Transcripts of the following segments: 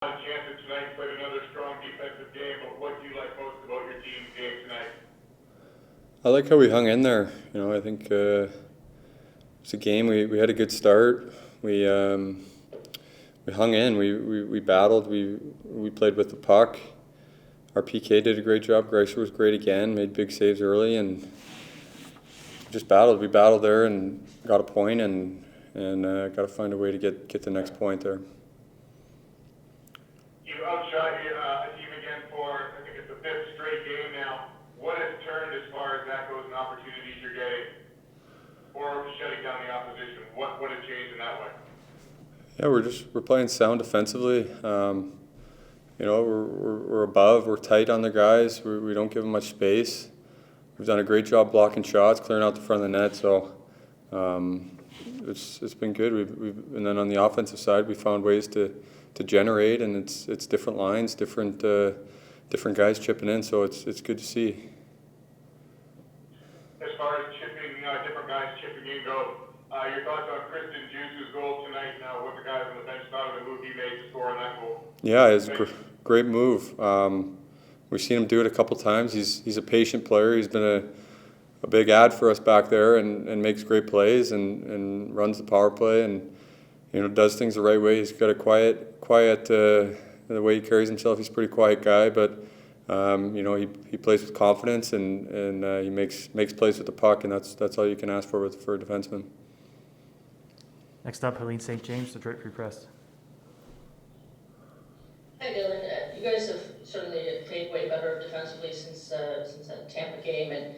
Chances tonight, played another strong defensive game, but what do you like most about your team's game tonight? I like how we hung in there. I think it's a game. We had a good start. We hung in. We battled. We played with the puck. Our PK did a great job. Greiser was great again. Made big saves early and just battled. We battled there and got a point and got to find a way to get the next point there. You outshot a team again for, I think it's the fifth straight game now. What has turned as far as that goes and opportunities you're getting, or shutting down the opposition? What has changed in that way? Yeah, we're playing sound defensively. We're above. We're tight on the guys. We don't give them much space. We've done a great job blocking shots, clearing out the front of the net. So it's been good. And then on the offensive side, we found ways to generate, and it's different lines, different guys chipping in. So it's good to see. As far as different guys chipping in go, your thoughts on Djoos' goal tonight? What the guys on the bench thought of the move he made to score on that goal? Yeah, it's a great move. We've seen him do it a couple times. He's a patient player. He's been a big ad for us back there and makes great plays and runs the power play and does things the right way. He's got a quiet the way he carries himself. He's a pretty quiet guy, but he plays with confidence and he makes plays with the puck, and that's all you can ask for a defenseman. Next up, Helene St. James, Detroit Free Press. Hi, Dylan. You guys have certainly played way better defensively since that Tampa game, and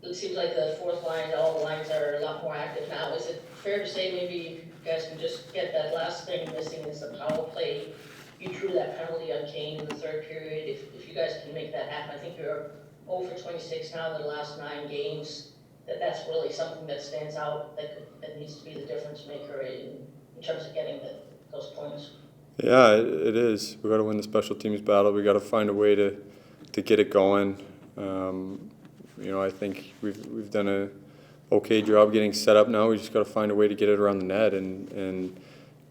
it seems like the fourth line, all the lines are a lot more active now. Is it fair to say maybe you guys can just get that last thing missing is the power play? You drew that penalty on Kane in the third period. If you guys can make that happen, I think you're 0 for 26 now in the last 9 games. That's really something that stands out that needs to be the difference maker in terms of getting those points. Yeah, it is. We got to win the special teams battle. We got to find a way to get it going. I think we've done a okay job getting set up now. We just got to find a way to get it around the net and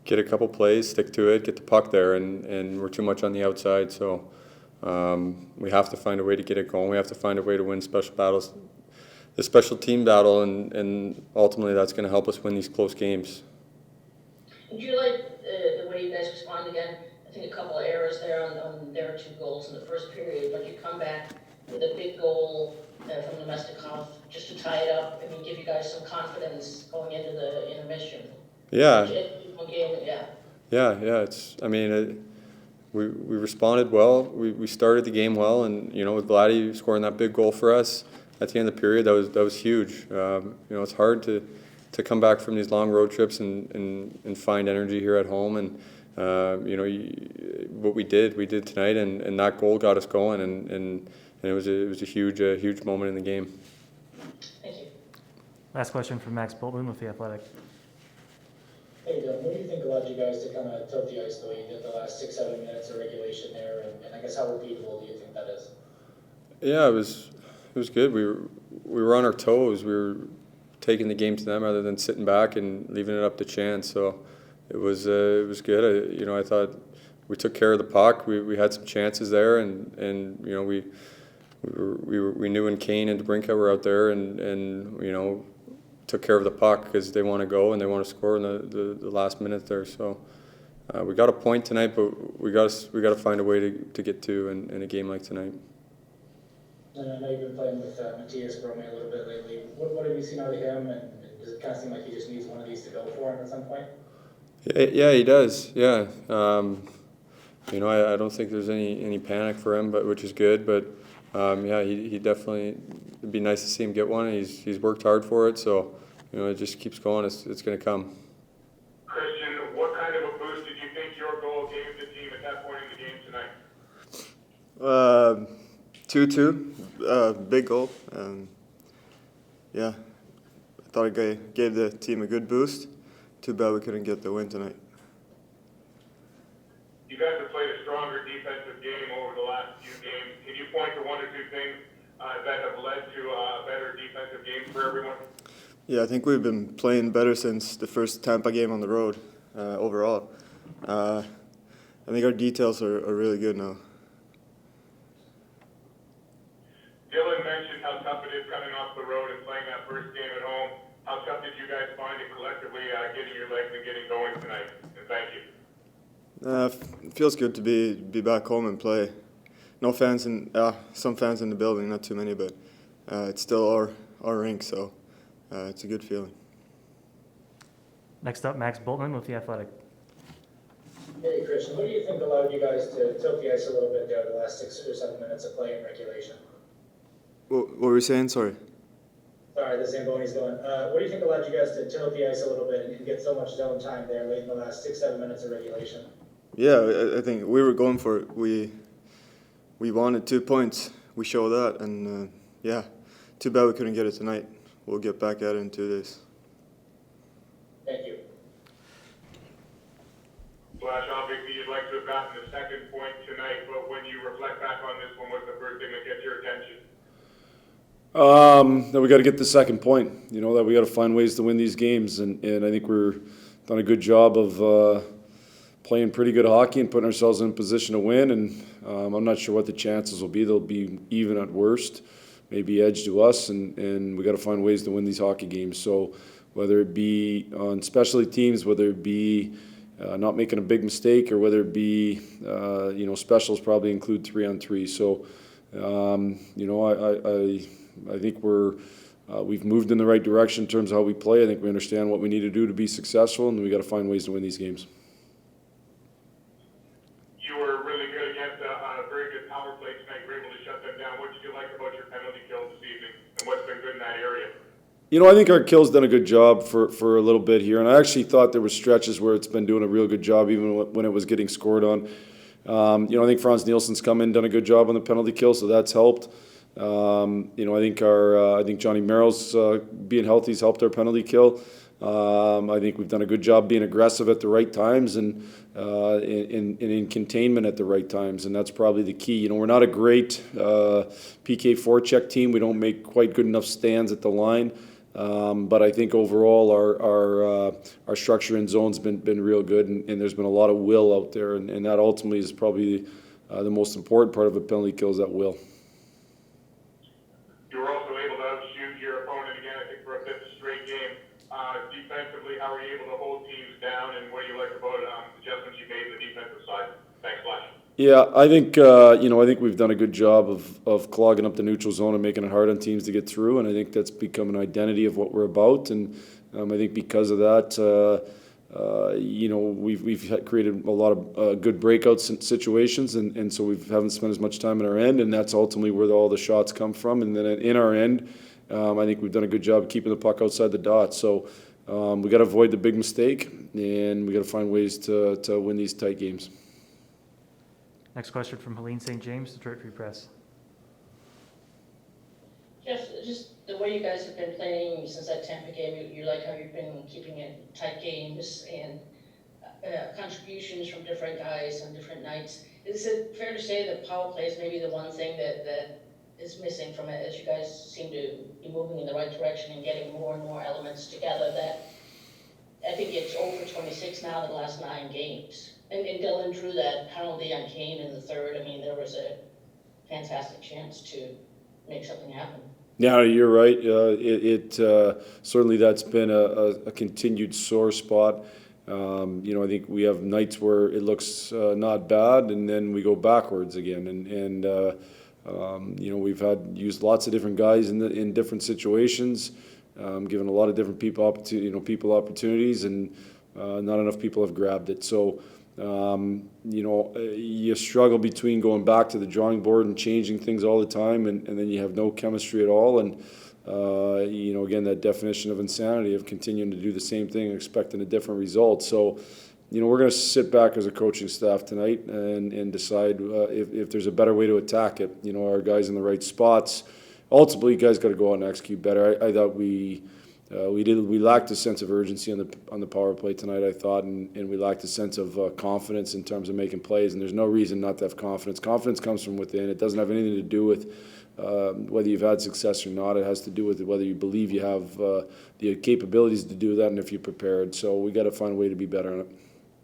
get a couple plays, stick to it, get the puck there, and we're too much on the outside. So we have to find a way to get it going. We have to find a way to win special battles, the special team battle, and ultimately that's going to help us win these close games. Do you like the way you guys respond again? I think a couple of errors there on their 2 goals in the first period, but you come back with a big goal from the Mestikov just to tie it up and give you guys some confidence going into the intermission. Yeah. Yeah. We responded well. We started the game well, and with Vladdy scoring that big goal for us at the end of the period, that was huge. It's hard to come back from these long road trips and find energy here at home. And what we did tonight, and that goal got us going, and it was a huge moment in the game. Thank you. Last question from Max Boltman with The Athletic. Hey, Dylan, what do you think allowed you guys to kind of tilt the ice the way you did the last 6-7 minutes of regulation there, and I guess how repeatable do you think that is? Yeah, it was good. We were on our toes. We were taking the game to them rather than sitting back and leaving it up to chance. So it was good. I thought we took care of the puck. We had some chances there, and we knew when Kane and DeBrincat were out there, and took care of the puck because they want to go and they want to score in the last minute there. So we got a point tonight, but we got to find a way to get to in a game like tonight. And I know you've been playing with Matthias Brome a little bit lately. What have you seen out of him, and does it kind of seem like he just needs one of these to go for him at some point? Yeah, he does. Yeah, I don't think there's any panic for him, but which is good. But he definitely. It'd be nice to see him get one. He's worked hard for it, so it just keeps going. It's going to come. Christian, what kind of a boost did you think your goal gave the team at that point in the game tonight? 2-2, big goal. I thought it gave the team a good boost. Too bad we couldn't get the win tonight. You guys have played a stronger defensive game over the last few games. Can you point to 1 or 2 things that have led to a better defensive game for everyone? Yeah, I think we've been playing better since the first Tampa game on the road overall. I think our details are really good now. Dylan mentioned how tough it is coming off the road and playing that first game at home. How tough did you guys find it collectively getting your legs and getting going tonight? And thank you. It feels good to be back home and play. No fans some fans in the building, not too many, but it's still our rink, so it's a good feeling. Next up, Max Boltman with The Athletic. Hey, Christian, what do you think allowed you guys to tilt the ice a little bit there the last 6 or 7 minutes of play in regulation? What were we saying? Sorry. Sorry, the Zamboni's going. What do you think allowed you guys to tilt the ice a little bit and get so much zone time there late in the last 6-7 minutes of regulation? Yeah, I think we were going for it. We wanted 2 points. We showed that, and yeah, too bad we couldn't get it tonight. We'll get back at it in 2 days. Thank you. Flash, obviously you'd like to have gotten the second point tonight, but when you reflect back on this one, what's the first thing that gets your attention? That we got to get the second point. You know, that we got to find ways to win these games, and I think we're done a good job of playing pretty good hockey and putting ourselves in a position to win. And I'm not sure what the chances will be. They'll be even at worst, maybe edge to us, and we got to find ways to win these hockey games. So whether it be on specialty teams, whether it be not making a big mistake, or whether it be specials probably include 3-on-3. So I think we've moved in the right direction in terms of how we play. I think we understand what we need to do to be successful, and we got to find ways to win these games. You were really good against a very good power play tonight. You were able to shut them down. What did you like about your penalty kills this evening, and what's been good in that area? You know, I think our kill's done a good job for a little bit here, and I actually thought there were stretches where it's been doing a real good job even when it was getting scored on. I think Franz Nielsen's come in, done a good job on the penalty kill, so that's helped. I think Johnny Merrill's being healthy has helped our penalty kill. I think we've done a good job being aggressive at the right times and in containment at the right times, and that's probably the key. You know, we're not a great PK forecheck team. We don't make quite good enough stands at the line, but I think overall our structure in zone's been real good, and there's been a lot of will out there, and that ultimately is probably the most important part of a penalty kill is that will. You were also able to outshoot your opponent again, I think, for a fifth straight game. Defensively, how were you able to hold teams down, and what do you like about the adjustments you made on the defensive side? Thanks, Flash. Yeah, I think we've done a good job of clogging up the neutral zone and making it hard on teams to get through, and I think that's become an identity of what we're about. And I think because of that, we've created a lot of good breakout situations, and so we haven't spent as much time in our end, and that's ultimately where all the shots come from. And then in our end, I think we've done a good job keeping the puck outside the dot. So we got to avoid the big mistake, and we got to find ways to win these tight games. Next question from Helene St. James, Detroit Free Press. Jeff, just the way you guys have been playing since that Tampa game, you like how you've been keeping it tight games and contributions from different guys on different nights. Is it fair to say that power play is maybe the one thing that is missing from it, as you guys seem to be moving in the right direction and getting more and more elements together? That I think it's over 26 now in the last 9 games. And Dylan drew that penalty on Kane in the third. I mean, there was a fantastic chance to make something happen. Yeah, you're right. Certainly that's been a continued sore spot. I think we have nights where it looks not bad, and then we go backwards again. We've used lots of different guys in different situations, given a lot of different people opportunities, and not enough people have grabbed it. So. You struggle between going back to the drawing board and changing things all the time, and then you have no chemistry at all. And, again, that definition of insanity of continuing to do the same thing and expecting a different result. So, we're going to sit back as a coaching staff tonight and decide if there's a better way to attack it. Our guys in the right spots. Ultimately, you guys got to go out and execute better. I thought we lacked a sense of urgency on the power play tonight, I thought, and we lacked a sense of confidence in terms of making plays, and there's no reason not to have confidence. Confidence comes from within. It doesn't have anything to do with whether you've had success or not. It has to do with whether you believe you have the capabilities to do that and if you're prepared. So we got to find a way to be better on it.